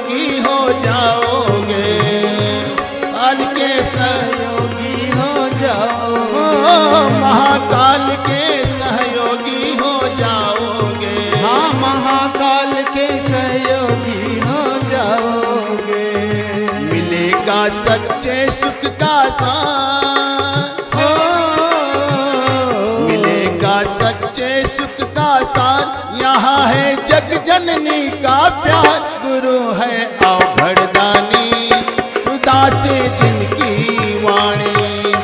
सहयोगी हो जाओगे, काल के सहयोगी हो जाओगे, महाकाल के सहयोगी हो जाओगे। हाँ महाकाल के सहयोगी हो जाओगे। मिलेगा सच्चे सुख का साथ, मिलेगा सच्चे सुख का साथ। यहाँ है जग जननी का प्यार, गुरु है अवघड़दानी, सुधा से जिनकी वाणी।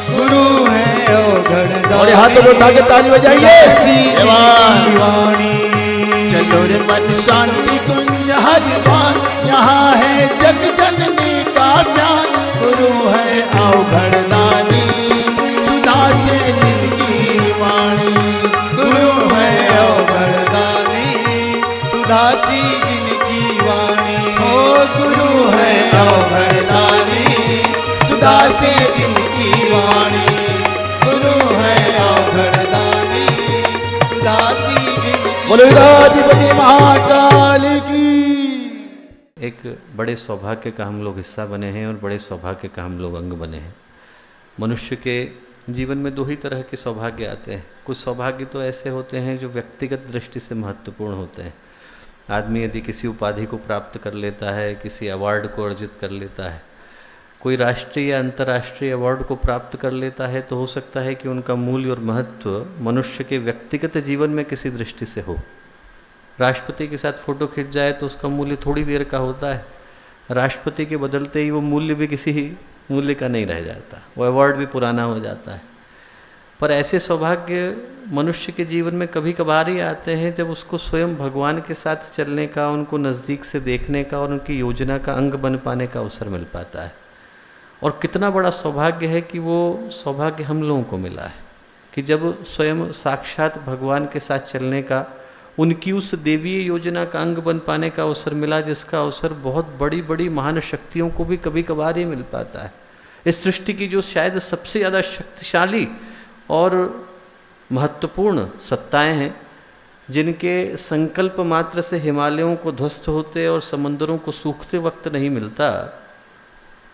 गुरु है अवघड़दानी, और हाथों को उठा के ताली बजाइए। वाणी। चलो रे मन शांति कुंज हरिद्वार, यहाँ है जग जननी का प्यार, गुरु है अवघड़दानी, सुधा से जिनकी वाणी। गुरु है अवघड़दानी, सुधा सी जिनकी वाणी। ओ गुरु है अवघड़दानी, सुधा से जिनकी वाणी। गुरु है अवघड़दानी, सुधा सी जिनकी। बोलो राधिपति महाकाल की। एक बड़े सौभाग्य का हम लोग हिस्सा बने हैं और बड़े सौभाग्य का हम लोग अंग बने हैं। मनुष्य के जीवन में दो ही तरह के सौभाग्य आते हैं। कुछ सौभाग्य तो ऐसे होते हैं जो व्यक्तिगत दृष्टि से महत्वपूर्ण होते हैं। आदमी यदि किसी उपाधि को प्राप्त कर लेता है, किसी अवार्ड को अर्जित कर लेता है, कोई राष्ट्रीय या अंतर्राष्ट्रीय अवार्ड को प्राप्त कर लेता है, तो हो सकता है कि उनका मूल्य और महत्व मनुष्य के व्यक्तिगत जीवन में किसी दृष्टि से हो। राष्ट्रपति के साथ फोटो खिंच जाए तो उसका मूल्य थोड़ी देर का होता है, राष्ट्रपति के बदलते ही वो मूल्य भी किसी मूल्य का नहीं रह जाता, वो अवार्ड भी पुराना हो जाता है। पर ऐसे सौभाग्य मनुष्य के जीवन में कभी कभार ही आते हैं जब उसको स्वयं भगवान के साथ चलने का, उनको नज़दीक से देखने का और उनकी योजना का अंग बन पाने का अवसर मिल पाता है। और कितना बड़ा सौभाग्य है कि वो सौभाग्य हम लोगों को मिला है कि जब स्वयं साक्षात भगवान के साथ चलने का, उनकी उस देवीय योजना का अंग बन पाने का अवसर मिला, जिसका अवसर बहुत बड़ी बड़ी महान शक्तियों को भी कभी कभार ही मिल पाता है। इस सृष्टि की जो शायद सबसे ज़्यादा शक्तिशाली और महत्वपूर्ण सत्ताएं हैं, जिनके संकल्प मात्र से हिमालयों को ध्वस्त होते और समंदरों को सूखते वक्त नहीं मिलता,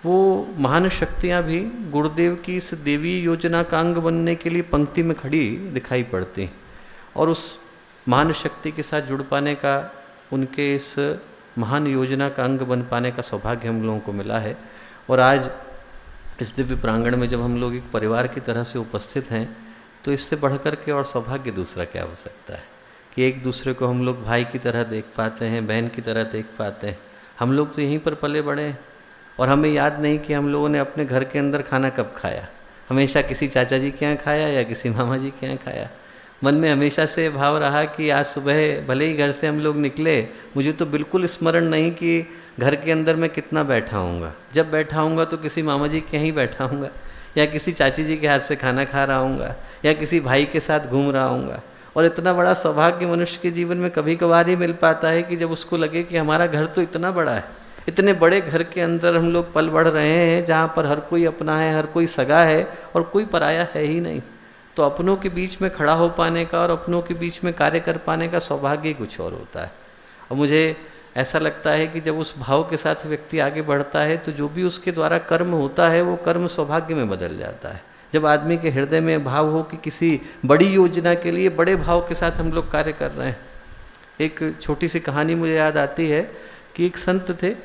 वो महान शक्तियाँ भी गुरुदेव की इस देवी योजना का अंग बनने के लिए पंक्ति में खड़ी दिखाई पड़ती हैं। और उस महान शक्ति के साथ जुड़ पाने का, उनके इस महान योजना का अंग बन पाने का सौभाग्य हम लोगों को मिला है। और आज इस दिव्य प्रांगण में जब हम लोग एक परिवार की तरह से उपस्थित हैं, तो इससे बढ़कर के और सौभाग्य दूसरा क्या हो सकता है कि एक दूसरे को हम लोग भाई की तरह देख पाते हैं, बहन की तरह देख पाते हैं। हम लोग तो यहीं पर पले बड़े हैं और हमें याद नहीं कि हम लोगों ने अपने घर के अंदर खाना कब खाया। हमेशा किसी चाचा जी के यहाँ खाया या किसी मामा जी के यहाँ खाया। मन में हमेशा से भाव रहा कि आज सुबह भले ही घर से हम लोग निकले, मुझे तो बिल्कुल स्मरण नहीं कि घर के अंदर मैं कितना बैठा हूँगा। जब बैठा हूँगा तो किसी मामा जी के यहाँ ही बैठा हूँगा, या किसी चाची जी के हाथ से खाना खा रहा हूँगा, या किसी भाई के साथ घूम रहा हूँगा। और इतना बड़ा सौभाग्य मनुष्य के जीवन में कभी कभार ही मिल पाता है कि जब उसको लगे कि हमारा घर तो इतना बड़ा है, इतने बड़े घर के अंदर हम लोग पल बढ़ रहे हैं, जहाँ पर हर कोई अपना है, हर कोई सगा है और कोई पराया है ही नहीं। तो अपनों के बीच में खड़ा हो पाने का और अपनों के बीच में कार्य कर पाने का सौभाग्य ही कुछ और होता है। और मुझे ऐसा लगता है कि जब उस भाव के साथ व्यक्ति आगे बढ़ता है, तो जो भी उसके द्वारा कर्म होता है वो कर्म सौभाग्य में बदल जाता है। जब आदमी के हृदय में भाव हो कि किसी बड़ी योजना के लिए बड़े भाव के साथ हम लोग कार्य कर रहे हैं। एक छोटी सी कहानी मुझे याद आती है कि एक संत थे,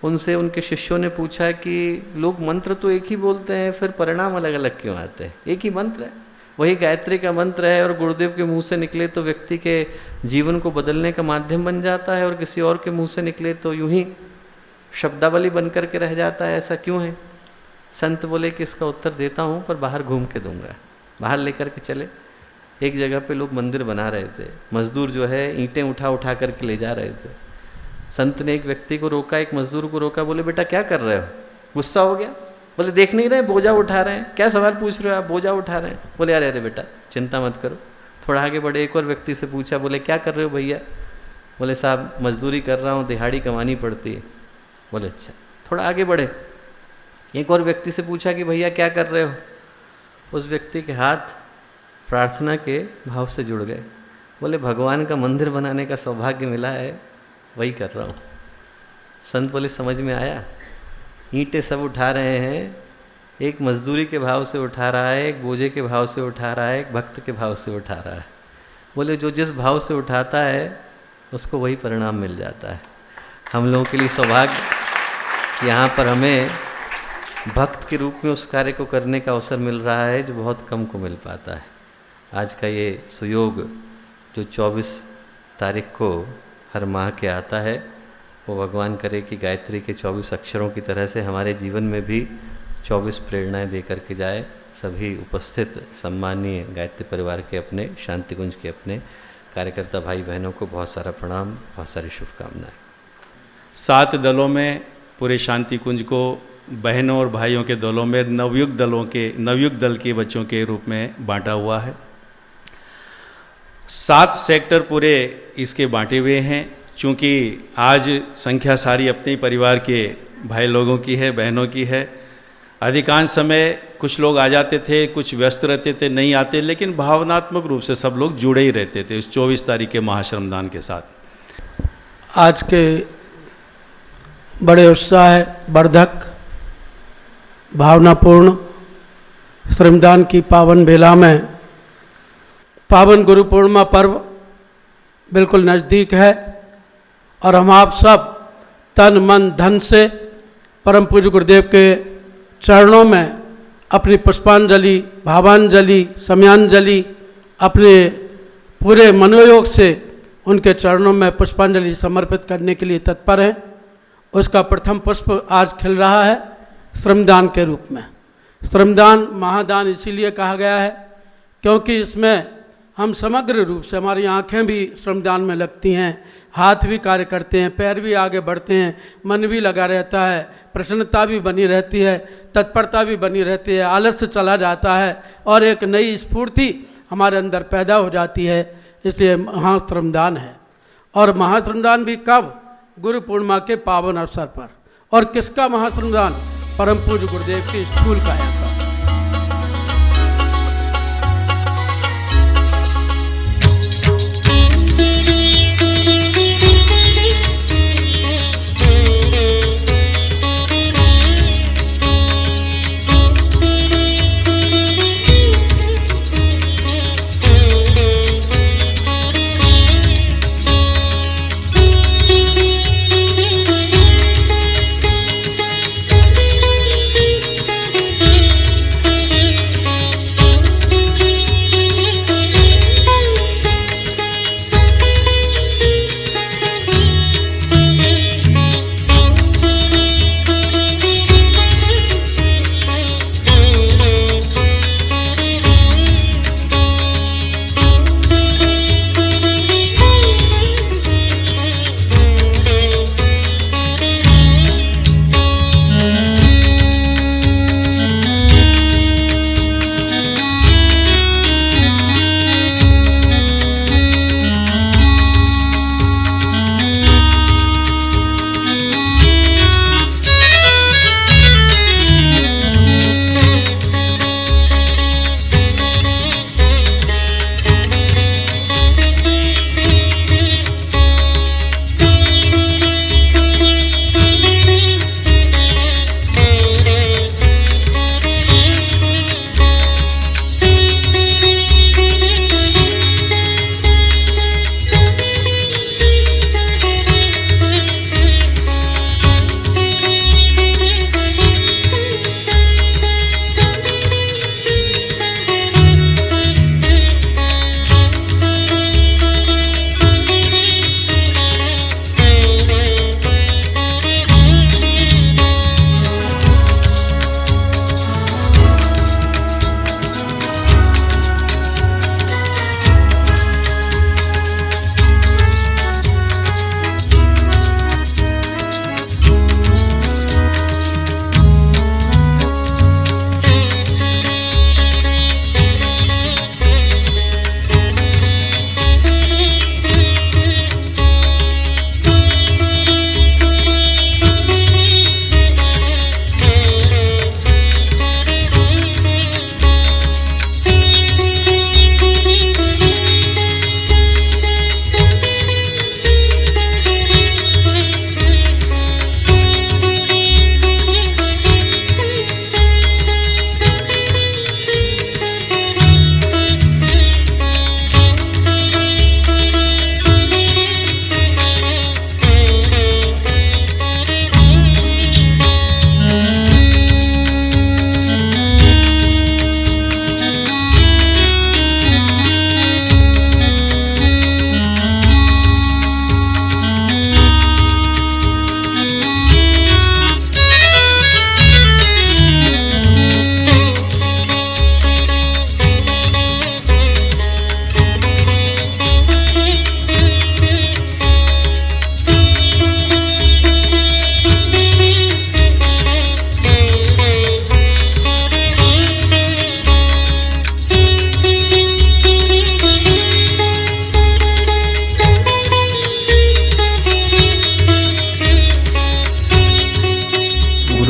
उनसे उनके शिष्यों ने पूछा कि लोग मंत्र तो एक ही बोलते हैं, फिर परिणाम अलग अलग क्यों आते हैं? एक ही मंत्र है, वही गायत्री का मंत्र है, और गुरुदेव के मुंह से निकले तो व्यक्ति के जीवन को बदलने का माध्यम बन जाता है, और किसी और के मुंह से निकले तो यूं ही शब्दावली बन करके रह जाता है। ऐसा क्यों है? संत बोले कि इसका उत्तर देता हूँ, पर बाहर घूम के दूंगा। बाहर लेकर के चले। एक जगह पे लोग मंदिर बना रहे थे, मजदूर जो है ईंटें उठा उठा करके ले जा रहे थे। संत ने एक व्यक्ति को रोका, एक मजदूर को रोका, बोले बेटा क्या कर रहे हो? गुस्सा हो गया, बोले देख नहीं रहे बोझा उठा रहे हैं, क्या सवाल पूछ रहे हो आप, बोझा उठा रहे हैं। बोले अरे अरे बेटा चिंता मत करो। थोड़ा आगे बढ़े, एक और व्यक्ति से पूछा, बोले क्या कर रहे हो भैया? बोले साहब मजदूरी कर रहा हूँ, दिहाड़ी कमानी पड़ती है। बोले अच्छा। थोड़ा आगे बढ़े, एक और व्यक्ति से पूछा कि भैया क्या कर रहे हो? उस व्यक्ति के हाथ प्रार्थना के भाव से जुड़ गए। बोले भगवान का मंदिर बनाने का सौभाग्य मिला है, वही कर रहा हूँ। संत बोले समझ में आया? ईंटें सब उठा रहे हैं, एक मजदूरी के भाव से उठा रहा है, एक बोझे के भाव से उठा रहा है, एक भक्त के भाव से उठा रहा है। बोले जो जिस भाव से उठाता है उसको वही परिणाम मिल जाता है। हम लोगों के लिए सौभाग्य यहाँ पर हमें भक्त के रूप में उस कार्य को करने का अवसर मिल रहा है जो बहुत कम को मिल पाता है। आज का ये सुयोग जो 24 तारीख को हर माह के आता है, वो भगवान करे कि गायत्री के 24 अक्षरों की तरह से हमारे जीवन में भी 24 प्रेरणाएं दे करके जाए। सभी उपस्थित सम्मानीय गायत्री परिवार के अपने, शांति कुंज के अपने कार्यकर्ता भाई बहनों को बहुत सारा प्रणाम, बहुत सारी शुभकामनाएं। 7 दलों में पूरे शांति कुंज को बहनों और भाइयों के दलों में नवयुक्त दल के बच्चों के रूप में बांटा हुआ है। 7 सेक्टर पूरे इसके बांटे हुए हैं। चूँकि आज संख्या सारी अपने परिवार के भाई लोगों की है, बहनों की है। अधिकांश समय कुछ लोग आ जाते थे, कुछ व्यस्त रहते थे, नहीं आते, लेकिन भावनात्मक रूप से सब लोग जुड़े ही रहते थे इस 24 तारीख के महाश्रमदान के साथ। आज के बड़े उत्साह वर्धक भावनापूर्ण श्रमदान की पावन बेला में पावन गुरु पूर्णिमा पर्व बिल्कुल नज़दीक है और हम आप सब तन मन धन से परम पूज्य गुरुदेव के चरणों में अपनी पुष्पांजलि, भावांजलि, समयांजलि अपने पूरे मनोयोग से उनके चरणों में पुष्पांजलि समर्पित करने के लिए तत्पर हैं। उसका प्रथम पुष्प आज खिल रहा है श्रमदान के रूप में। श्रमदान महादान इसीलिए कहा गया है क्योंकि इसमें हम समग्र रूप से, हमारी आंखें भी श्रमदान में लगती हैं, हाथ भी कार्य करते हैं, पैर भी आगे बढ़ते हैं, मन भी लगा रहता है, प्रसन्नता भी बनी रहती है, तत्परता भी बनी रहती है, आलस्य चला जाता है और एक नई स्फूर्ति हमारे अंदर पैदा हो जाती है। इसलिए महाश्रमदान है। और महाश्रमदान भी कब? गुरु पूर्णिमा के पावन अवसर पर। और किसका महाश्रमदान? परम पूज्य गुरुदेव की स्थूल काया का।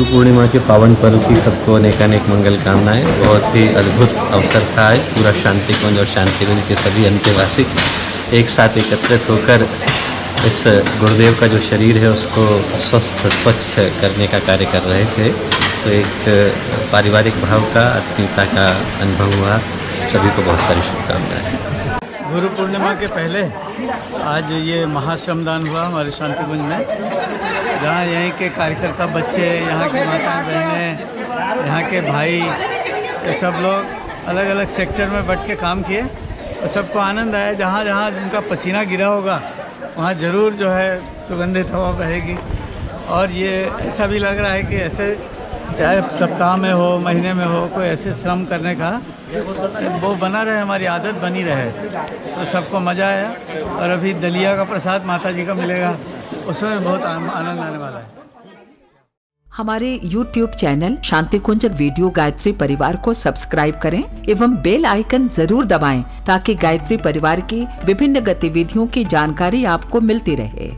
गुरु पूर्णिमा के पावन पर्व की सबको अनेकानेक मंगल कामनाएं। बहुत ही अद्भुत अवसर था आज। पूरा शांति कुंज और शांति कुंज के सभी अंतेवासी एक साथ एकत्रित होकर इस गुरुदेव का जो शरीर है उसको स्वस्थ स्वच्छ करने का कार्य कर रहे थे। तो एक पारिवारिक भाव का, आत्मीयता का अनुभव हुआ। सभी को बहुत सारी शुभकामनाएं। गुरु पूर्णिमा के पहले आज ये महाश्रमदान हुआ हमारे शांति कुंज में, जहाँ यहीं के कार्यकर्ता बच्चे, यहाँ की माता बहनें, यहाँ के भाई, ये सब लोग अलग अलग सेक्टर में बैठ के काम किए और सबको आनंद आया। जहाँ जहाँ उनका पसीना गिरा होगा वहाँ ज़रूर जो है सुगंधित हवा बहेगी। और ये ऐसा भी लग रहा है कि ऐसे चाहे सप्ताह में हो, महीने में हो, कोई ऐसे श्रम करने का वो बना रहे, हमारी आदत बनी रहे, तो सबको मज़ा आया। और अभी दलिया का प्रसाद माता जी का मिलेगा, उसमें बहुत आनंद आने वाला है। हमारे YouTube चैनल शांति कुंज वीडियो गायत्री परिवार को सब्सक्राइब करें एवं बेल आइकन जरूर दबाएं ताकि गायत्री परिवार की विभिन्न गतिविधियों की जानकारी आपको मिलती रहे।